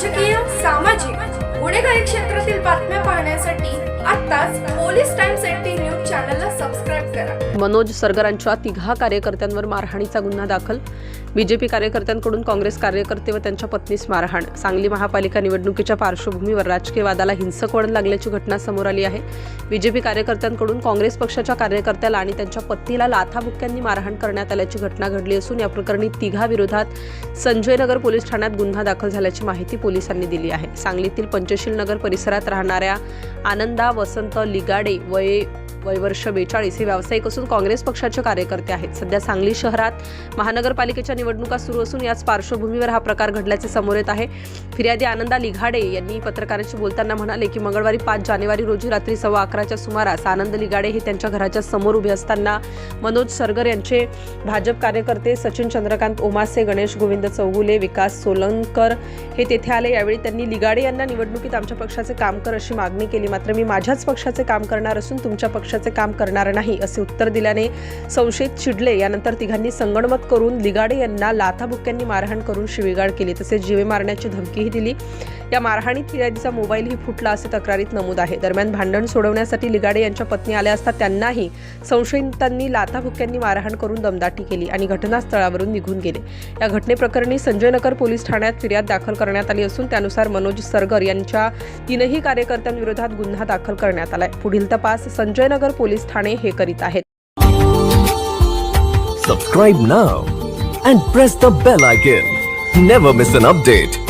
राजकीय, सामाजिक, गुन्हेगारी क्षेत्रातील बातम्या पाहण्यासाठी आत्ताच पोलीस टाइम्स 18 न्यूज चॅनलला सबस्क्राइब करा। मनोज सरगरांच्या तिघा कार्यकर्त्यांवर मारहाणीचा गुन्हा दाखल। बीजेपी कार्यकर्त्यांकडून काँग्रेस कार्यकर्ते व त्यांच्या पत्नीस मारहाण। सांगली महापालिका निवडणुकीच्या पार्श्वभूमीवर राजकीय वादाला हिंसक वळण लागल्याची घटना समोर आली आहे। बीजेपी कार्यकर्त्यांकडून काँग्रेस पक्षाच्या कार्यकर्त्याला आणि त्यांच्या पत्नीला लाथाबुक्क्यांनी मारहाण करण्यात आल्याची घटना घडली असून या प्रकरणी तिघा विरोधात संजयनगर पोलीस ठाण्यात गुन्हा दाखल झाल्याची माहिती पोलिसांनी दिली आहे। सांगलीतील पंचशील नगर परिसरात राहणाऱ्या आनंदा वसंत लिगाडे वय वर्ष 42 हे व्यावसायिक असून काँग्रेस पक्षाचे कार्यकर्ते आहेत। सध्या सांगली शहरात महानगरपालिकेच्या निवडणुका सुरू असून याच पार्श्वभूमीवर हा प्रकार घडल्याचे समोर येत आहे। फिर्यादी आनंदा लिगाडे यांनी पत्रकारांशी बोलताना म्हणाले की मंगळवारी 5 जानेवारी रोजी रात्री 11:15च्या सुमारास आनंद लिगाडे हे त्यांच्या घराच्या समोर उभे असताना मनोज सरगर यांचे भाजप कार्यकर्ते सचिन चंद्रकांत ओमासे, गणेश गोविंद चौगुले, विकास सोलंकर हे तेथे आले। यावेळी त्यांनी लिगाडे यांना निवडणुकीत आमच्या पक्षाचे काम कर अशी मागणी केली, मात्र मी माझ्याच पक्षाचे काम करणार असून तुमच्या पक्षाचे काम करणार नाही असे उत्तर दिल्याने संशयित चिडले। यानंतर तिघांनी संगनमत करून लिगाडे यांना लाथाबुक्क्यांनी मारहाण करून शिवीगाळ केली, तसेच जीवे मारण्याची धमकीही दिली। या मारहाणीत फिर्यादीचा मोबाईलही फुटला असे तक्रारीत नमूद आहे। दरम्यान भांडण सोडवण्यासाठी लिगाडे यांच्या पत्नी आल्या असता त्यांनाही संशयितांनी लाथाबुक्क्यांनी मारहाण करून दमदाटी केली आणि घटनास्थळावरून निघून गेले। या घटनेप्रकरणी संजयनगर पोलीस ठाण्यात फिर्याद दाखल करण्यात आली असून त्यानुसार मनोज सरगर यांच्या तीनही कार्यकर्त्यांविरोधात गुन्हा दाखल करण्यात आलाय। पुढील तपास संजयनगर पोलीस ठाणे हे करीत आहेत। Subscribe now and press the bell icon. Never miss an update.